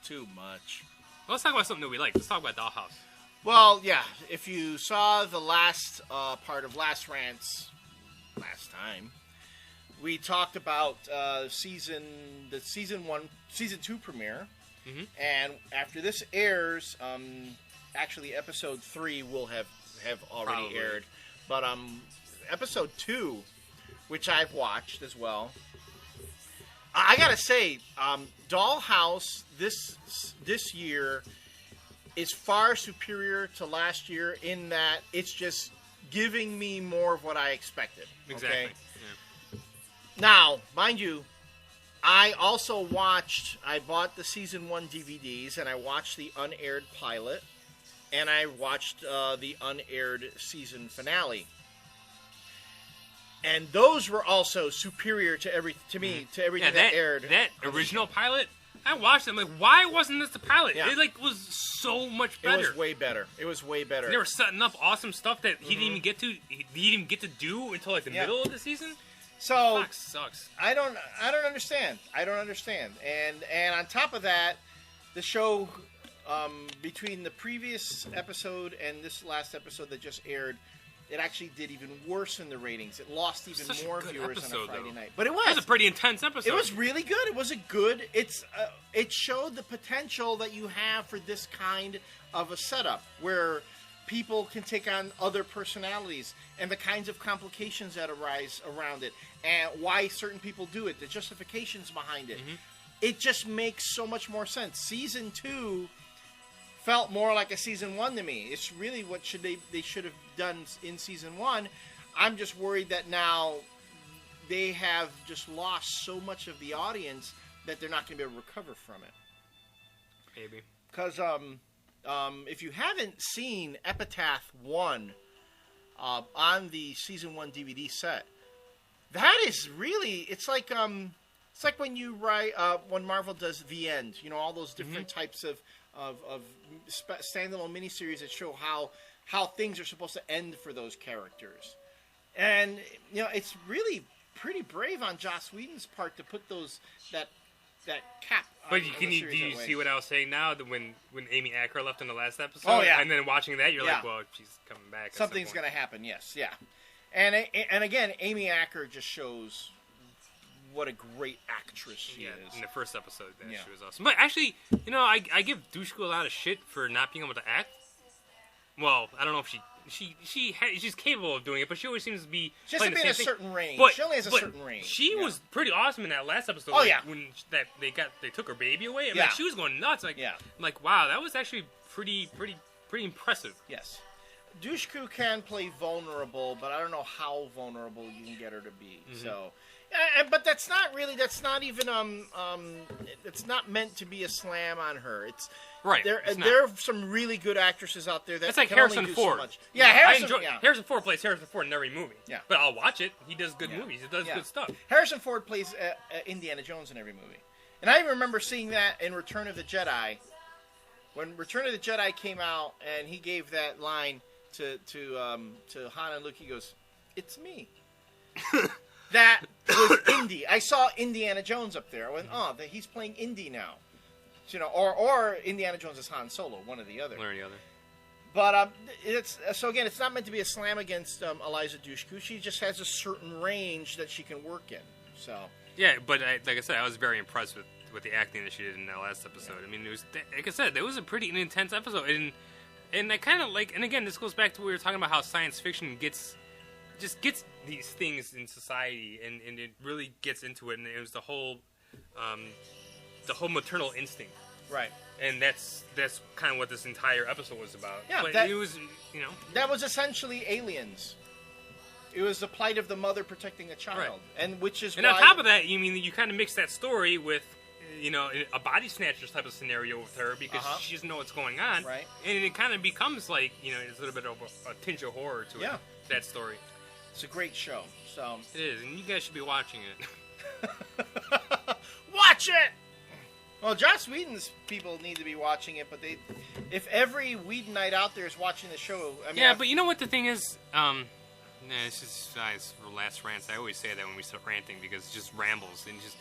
too much. Well, let's talk about something that we like. Let's talk about Dollhouse. Well, yeah. If you saw the last part of last Rants last time, we talked about season 2 premiere, and after this airs, actually episode 3 will have already aired, but episode 2, which I've watched as well. I gotta say, Dollhouse this year is far superior to last year in that it's just giving me more of what I expected. Exactly. Okay? Yeah. Now, mind you, I also I bought the season 1 DVDs, and I watched the unaired pilot, and I watched the unaired season finale. And those were also superior to everything that aired. That original pilot, I watched it. I'm like, why wasn't this the pilot? Yeah. It was so much better. It was way better. And they were setting up awesome stuff that he didn't even get to. He didn't even get to do until like the middle of the season. So Fox sucks. I don't understand. And on top of that, the show between the previous episode and this last episode that just aired, it actually did even worse in the ratings. It lost even more viewers on a Friday night. But it was a pretty intense episode. It was really good. It was it showed the potential that you have for this kind of a setup where people can take on other personalities and the kinds of complications that arise around it and why certain people do it, the justifications behind it. It just makes so much more sense. Season 2 felt more like a season 1 to me. It's really what they should have done in season 1. I'm just worried that now they have just lost so much of the audience that they're not going to be able to recover from it. Maybe. Because if you haven't seen Epitaph 1 on the season 1 DVD set, that is really, it's like when you write when Marvel does The End, all those different types of standalone miniseries that show how things are supposed to end for those characters. And it's really pretty brave on Joss Whedon's part to put that cap. But do you see what I was saying now? That when Amy Acker left in the last episode, and then watching that, you're like, well, she's coming back. Something's going to happen. Yes, yeah. And again, Amy Acker just shows what a great actress she is. In the first episode, she was awesome. But actually, I give Dushku a lot of shit for not being able to act. Well, I don't know if she's capable of doing it, but she always seems to be. She has to be in a certain range. She only has a certain range. She was pretty awesome in that last episode. Oh yeah. When they took her baby away. I mean, she was going nuts. I'm like, wow, that was actually pretty impressive. Yes. Dushku can play vulnerable, but I don't know how vulnerable you can get her to be. So, but that's not even it's not meant to be a slam on her. It's right. There are some really good actresses out there that it's like can Harrison only do Ford. So much. Yeah, Harrison Ford plays Harrison Ford in every movie. Yeah, but I'll watch it. He does good movies. He does good stuff. Harrison Ford plays Indiana Jones in every movie, and I remember seeing that in Return of the Jedi. When Return of the Jedi came out, and he gave that line to Han and Luke, he goes, "It's me." That was Indy. I saw Indiana Jones up there. I went, "Oh, he's playing Indy now," or Indiana Jones is Han Solo, one or the other. One or the other. But it's not meant to be a slam against Eliza Dushku. She just has a certain range that she can work in. So yeah, but like I said, I was very impressed with the acting that she did in that last episode. I mean, it was, like I said, it was a pretty intense episode, and I kind of like, and again, this goes back to what we were talking about, how science fiction gets these things in society, and it really gets into it, and it was the whole maternal instinct, right? And that's kind of what this entire episode was about. Yeah, but it was, that was essentially Aliens. It was the plight of the mother protecting a child, right. And on top of that, you kind of mix that story with, a body snatchers type of scenario with her, because she doesn't know what's going on, right? And it kind of becomes like, it's a little bit of a tinge of horror to it. That story. It's a great show. So it is, and you guys should be watching it. Watch it. Well, Joss Whedon's people need to be watching it, but if every Whedonite out there is watching the show, I mean, but you know what the thing is, Nah, it's just nice for last rants. I always say that when we start ranting because it just rambles and just.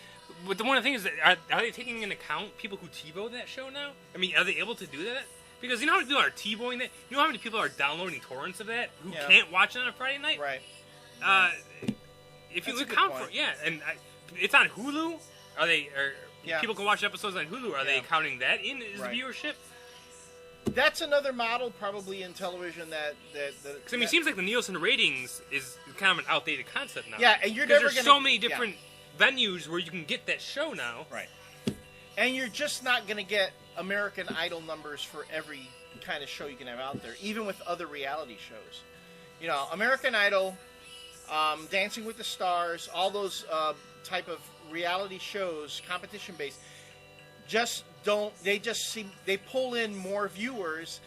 But the one thing is that are they taking into account people who TiVo that show now? I mean, are they able to do that? Because you know how many people are TiVoing that? You know how many people are downloading torrents of that who can't watch it on a Friday night? Right. If you account for and it's on Hulu. Are they? People can watch episodes on Hulu. Are they counting that in as viewership? That's another model probably in television that Because I mean, it seems like the Nielsen ratings is kind of an outdated concept now. Yeah, and you're never there's so many different venues where you can get that show now. Right. And you're just not going to get American Idol numbers for every kind of show you can have out there, even with other reality shows. You know, American Idol, Dancing with the Stars, all those type of reality shows, competition-based, just don't. They pull in more viewers,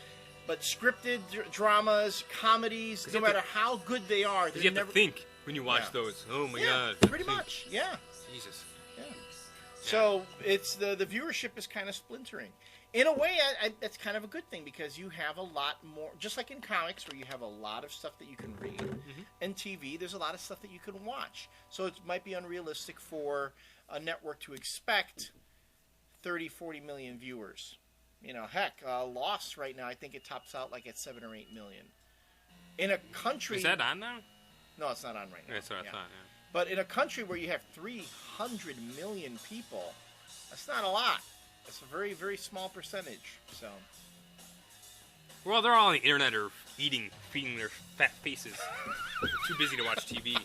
but scripted dramas, comedies, no matter how good they are, you have to think when you watch those. Oh my god! Pretty much, yeah. Jesus. Yeah. So it's the viewership is kind of splintering. In a way, that's kind of a good thing because you have a lot more, just like in comics where you have a lot of stuff that you can read, and TV, there's a lot of stuff that you can watch. So it might be unrealistic for a network to expect 30, 40 million viewers. You know, heck, Lost right now, I think it tops out like at 7 or 8 million. In a country... Is that on now? No, it's not on right now. That's what I thought, yeah. But in a country where you have 300 million people, that's not a lot. It's a very, very small percentage. So, well, they're all on the internet or feeding their fat faces. They're too busy to watch TV.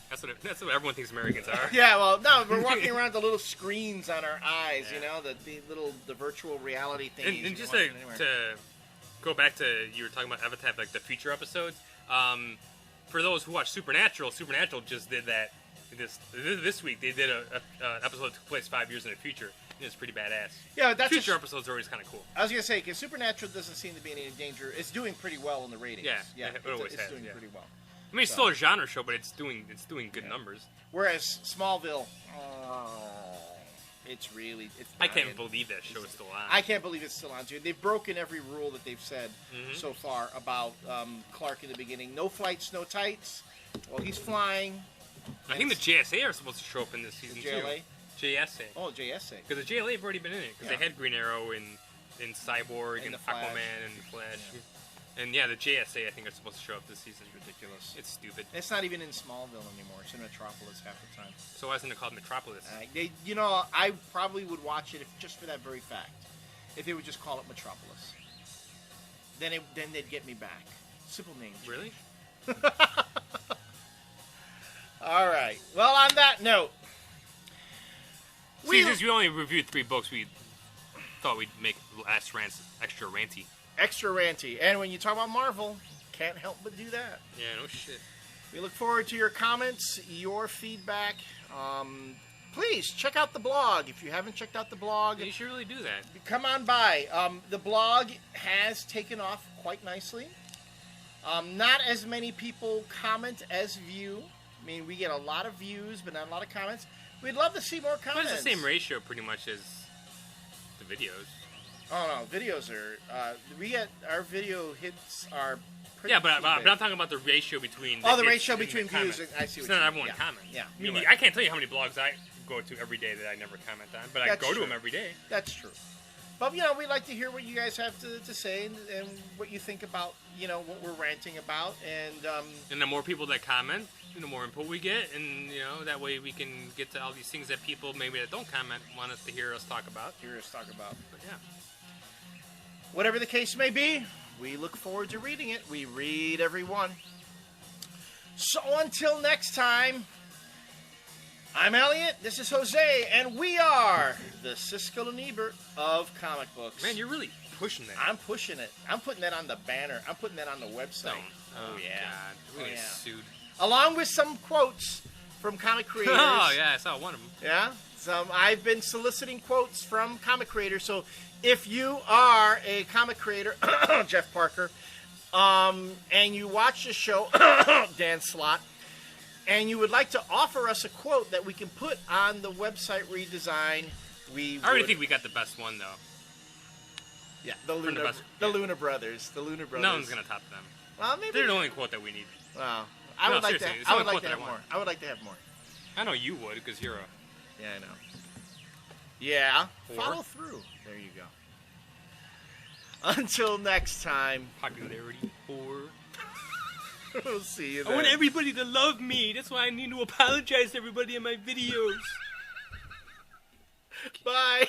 That's what everyone thinks Americans are. Yeah, well, no, we're walking around with the little screens on our eyes, you know, the virtual reality thing. And just to go back to, you were talking about Avatar, like the future episodes. For those who watch Supernatural just did that this week. They did an episode that took place 5 years in the future. It's pretty badass. Yeah, that's future episodes are always kind of cool. I was gonna say because Supernatural doesn't seem to be in any danger. It's doing pretty well in the ratings. Yeah, it always has. Doing pretty well. I mean, it's still a genre show, but it's doing good numbers. Whereas Smallville, it's I can't believe that show is still on. I can't believe it's still on, too. They've broken every rule that they've said so far about Clark in the beginning. No flights, no tights. Well, he's flying. I think the JSA are supposed to show up in this season, too. JSA. Oh, JSA. Because the JLA have already been in it. Because they had Green Arrow and Cyborg and Aquaman and Flash. Yeah. And the JSA I think are supposed to show up this season. It's ridiculous. It's stupid. It's not even in Smallville anymore. It's in Metropolis half the time. So why isn't it called Metropolis? I probably would watch it just for that very fact. If they would just call it Metropolis. Then they'd get me back. Simple name. Really? All right. Well, on that note, since we only reviewed 3 books, we thought we'd make Last Rants extra ranty. Extra ranty. And when you talk about Marvel, can't help but do that. Yeah, no shit. We look forward to your comments, your feedback. Please, check out the blog. If you haven't checked out the blog... You should really do that. Come on by. The blog has taken off quite nicely. Not as many people comment as view. I mean, we get a lot of views, but not a lot of comments. We'd love to see more comments. But it's the same ratio, pretty much, as the videos. Oh, no. Videos are... we get... Our video hits are pretty... Yeah, but I'm talking about the ratio between... the ratio between views. I see what it's not everyone comments. Yeah. I mean, I can't tell you how many blogs I go to every day that I never comment on, but I go to them every day. That's true. But, we'd like to hear what you guys have to say and what you think about, what we're ranting about. And the more people that comment, the more input we get. And, that way we can get to all these things that people maybe that don't comment want us to hear us talk about. But, yeah. Whatever the case may be, we look forward to reading it. We read every one. So until next time, I'm Elliot, this is Jose, and we are the Siskel and Ebert of comic books. Man, you're really pushing that. I'm pushing it. I'm putting that on the banner. I'm putting that on the website. Oh yeah. God. We're gonna get sued. Along with some quotes from comic creators. Oh, yeah, I saw one of them. Yeah? I've been soliciting quotes from comic creators, so if you are a comic creator, Jeff Parker, and you watch the show, Dan Slott, and you would like to offer us a quote that we can put on the website redesign, I already think we got the best one, though. Yeah, the Luna Brothers. The Luna Brothers. No one's going to top them. Well, maybe they're the only quote that we need. Well, I No, would like to. seriously, it's I the would only like quote to that have I more. want. I would like to have more. I know you would, because you're a... Yeah, I know. Yeah, Whore. follow through. There you go. Until next time, popularity whore. we'll see you I then. want everybody to love me. That's why I need to apologize to everybody in my videos. Bye.